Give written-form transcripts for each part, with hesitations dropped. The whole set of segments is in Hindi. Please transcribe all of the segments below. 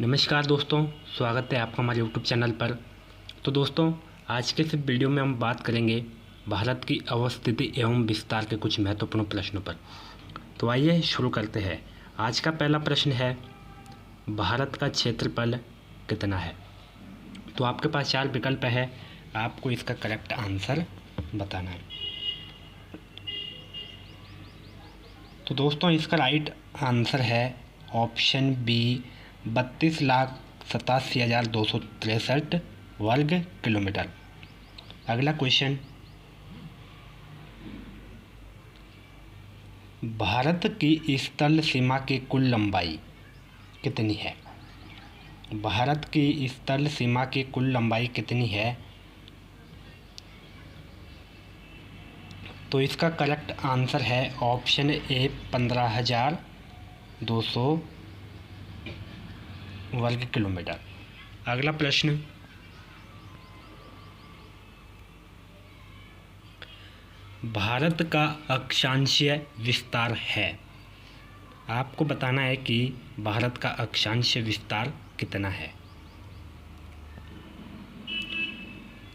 नमस्कार दोस्तों, स्वागत है आपका हमारे यूट्यूब चैनल पर। तो दोस्तों, आज के इस वीडियो में हम बात करेंगे भारत की अवस्थिति एवं विस्तार के कुछ महत्वपूर्ण प्रश्नों पर। तो आइए शुरू करते हैं। आज का पहला प्रश्न है, भारत का क्षेत्रफल कितना है? तो आपके पास 4 विकल्प है, आपको इसका करेक्ट आंसर बताना है। तो दोस्तों, इसका राइट आंसर है ऑप्शन बी, 32,87,263 वर्ग किलोमीटर। अगला क्वेश्चन, भारत की स्थल सीमा की कुल लंबाई कितनी है? भारत की स्थल सीमा की कुल लंबाई कितनी है? तो इसका करेक्ट आंसर है ऑप्शन ए, 15,200 वर्ग किलोमीटर। अगला प्रश्न, भारत का अक्षांशीय विस्तार है। आपको बताना है कि भारत का अक्षांशीय विस्तार कितना है।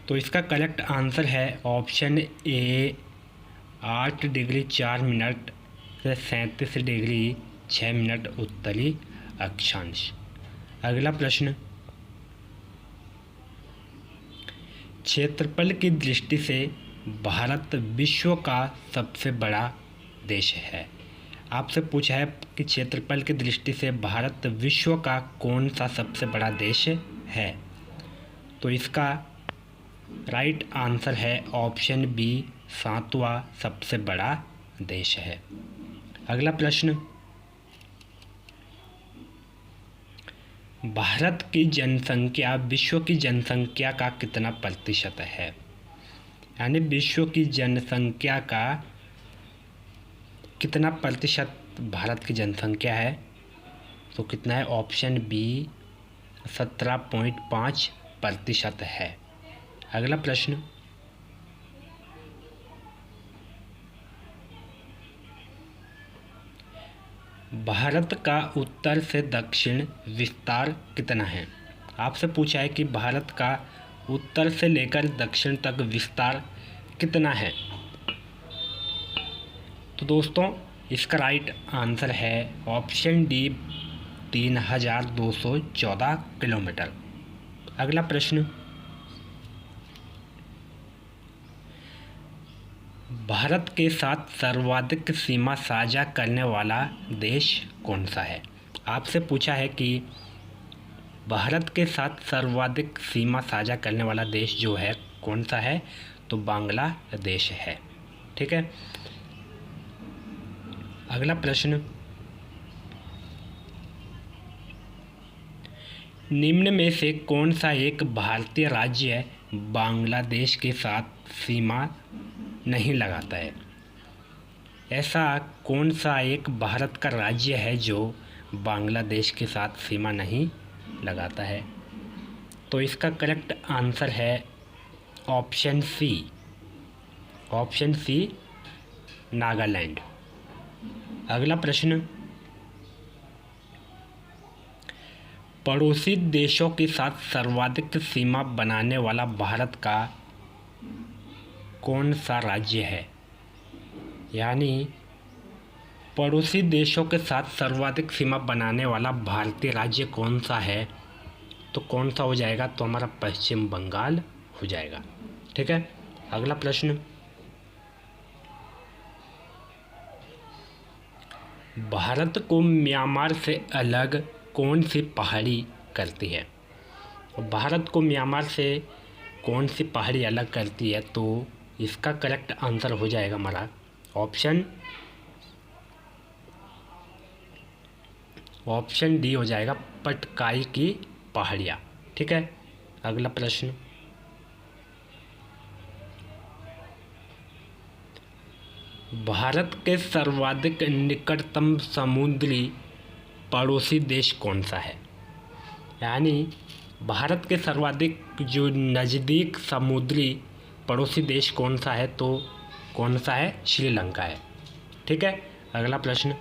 तो इसका करेक्ट आंसर है ऑप्शन ए, 8 डिग्री 4 मिनट से 37 डिग्री 6 मिनट उत्तरी अक्षांश। अगला प्रश्न, क्षेत्रफल की दृष्टि से भारत विश्व का सबसे बड़ा देश है। आपसे पूछा है कि क्षेत्रफल की दृष्टि से भारत विश्व का कौन सा सबसे बड़ा देश है। तो इसका राइट आंसर है ऑप्शन बी, 7वां सबसे बड़ा देश है। अगला प्रश्न, भारत की जनसंख्या विश्व की जनसंख्या का कितना प्रतिशत है? यानी विश्व की जनसंख्या का कितना प्रतिशत भारत की जनसंख्या है? तो कितना है? ऑप्शन बी, 17.5% है। अगला प्रश्न, भारत का उत्तर से दक्षिण विस्तार कितना है? आपसे पूछा है कि भारत का उत्तर से लेकर दक्षिण तक विस्तार कितना है। तो दोस्तों, इसका राइट आंसर है ऑप्शन डी, 3,214 किलोमीटर। अगला प्रश्न, भारत के साथ सर्वाधिक सीमा साझा करने वाला देश कौन सा है? आपसे पूछा है कि भारत के साथ सर्वाधिक सीमा साझा करने वाला देश जो है कौन सा है? तो बांग्लादेश है। ठीक है। अगला प्रश्न, निम्न में से कौन सा एक भारतीय राज्य बांग्लादेश के साथ सीमा नहीं लगाता है? ऐसा कौन सा एक भारत का राज्य है जो बांग्लादेश के साथ सीमा नहीं लगाता है? तो इसका करेक्ट आंसर है ऑप्शन सी, नागालैंड। अगला प्रश्न, पड़ोसी देशों के साथ सर्वाधिक सीमा बनाने वाला भारत का कौन सा राज्य है? यानी पड़ोसी देशों के साथ सर्वाधिक सीमा बनाने वाला भारतीय राज्य कौन सा है? तो कौन सा हो जाएगा? तो हमारा पश्चिम बंगाल हो जाएगा। ठीक है। अगला प्रश्न, भारत को म्यांमार से अलग कौन सी पहाड़ी करती है? भारत को म्यांमार से कौन सी पहाड़ी अलग करती है? तो इसका करेक्ट आंसर हो जाएगा हमारा ऑप्शन डी हो जाएगा, पटकाई की पहाड़ियाँ। ठीक है। अगला प्रश्न, भारत के सर्वाधिक निकटतम समुद्री पड़ोसी देश कौन सा है? यानी भारत के सर्वाधिक जो नज़दीक समुद्री पड़ोसी देश कौन सा है? तो कौन सा है? श्रीलंका है। ठीक है। अगला प्रश्न,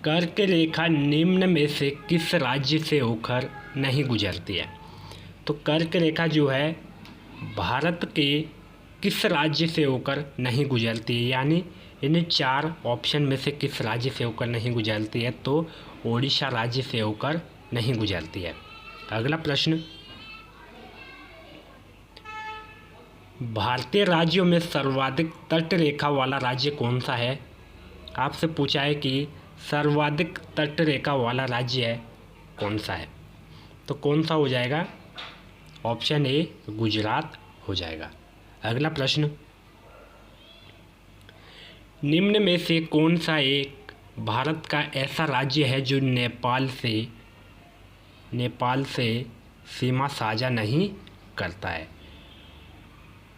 कर्क रेखा निम्न में से किस राज्य से होकर नहीं गुजरती है? तो कर्क रेखा जो है भारत के किस राज्य से होकर नहीं गुजरती है, यानी इन 4 ऑप्शन में से किस राज्य से होकर नहीं गुजरती है? तो ओडिशा राज्य से होकर नहीं गुजरती है। अगला प्रश्न, भारतीय राज्यों में सर्वाधिक तट रेखा वाला राज्य कौन सा है? आपसे पूछा है कि सर्वाधिक तट रेखा वाला राज्य है कौन सा है? तो कौन सा हो जाएगा? ऑप्शन ए गुजरात हो जाएगा। अगला प्रश्न, निम्न में से कौन सा एक भारत का ऐसा राज्य है जो नेपाल से सीमा साझा नहीं करता है?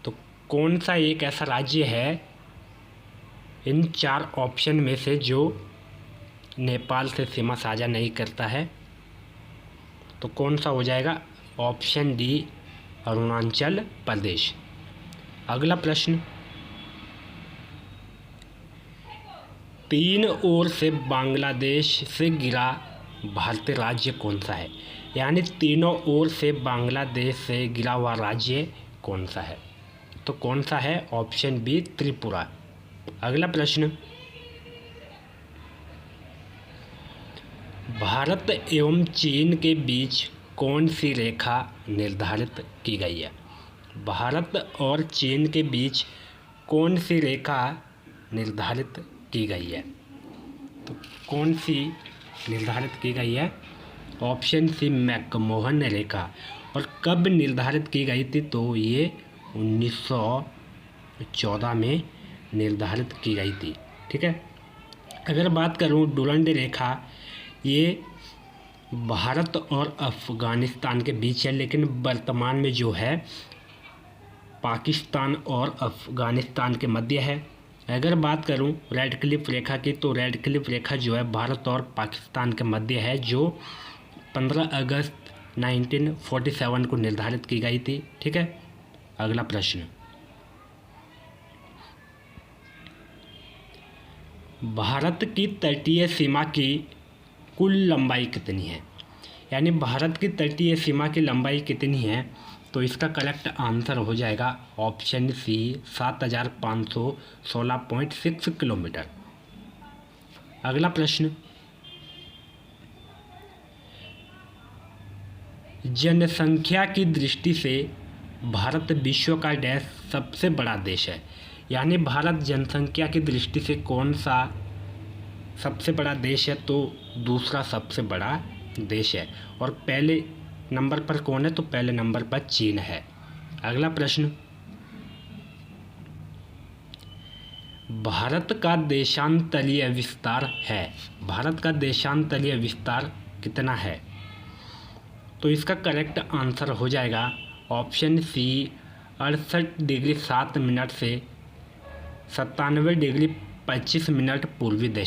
तो कौन सा एक ऐसा राज्य है इन 4 ऑप्शन में से जो नेपाल से सीमा साझा नहीं करता है? तो कौन सा हो जाएगा? Option D Arunachal Pradesh. अगला प्रश्न, 3 ओर से बांग्लादेश से घिरा भारतीय राज्य कौन सा है? यानी तीनों ओर से बांग्लादेश से घिरा हुआ राज्य कौन सा है? तो कौन सा है? Option B Tripura. अगला प्रश्न, भारत एवं चीन के बीच कौन सी रेखा निर्धारित की गई है? भारत और चीन के बीच कौन सी रेखा निर्धारित की गई है? तो कौन सी निर्धारित की गई है? ऑप्शन सी मैकमोहन रेखा। और कब निर्धारित की गई थी? तो ये 1914 में निर्धारित की गई थी। ठीक है। अगर बात करूँ डुरंड रेखा, ये भारत और अफ़गानिस्तान के बीच है, लेकिन वर्तमान में जो है पाकिस्तान और अफ़गानिस्तान के मध्य है। अगर बात करूं रेड क्लिफ रेखा की, तो रेड क्लिफ रेखा जो है भारत और पाकिस्तान के मध्य है, जो 15 अगस्त 1947 को निर्धारित की गई थी। ठीक है। अगला प्रश्न, भारत की तटीय सीमा की कुल लंबाई कितनी है? यानी भारत की तटीय सीमा की लंबाई कितनी है? तो इसका करेक्ट आंसर हो जाएगा ऑप्शन सी 7516.6 किलोमीटर। अगला प्रश्न, जनसंख्या की दृष्टि से भारत विश्व का डैश सबसे बड़ा देश है। यानी भारत जनसंख्या की दृष्टि से कौन सा सबसे बड़ा देश है? तो दूसरा सबसे बड़ा देश है। और पहले नंबर पर कौन है? तो पहले नंबर पर चीन है। अगला प्रश्न, भारत का देशांतरीय विस्तार है, भारत का देशांतरीय विस्तार कितना है? तो इसका करेक्ट आंसर हो जाएगा ऑप्शन सी 68 डिग्री 7 मिनट से 97 डिग्री 25 मिनट पूर्वी दिशा।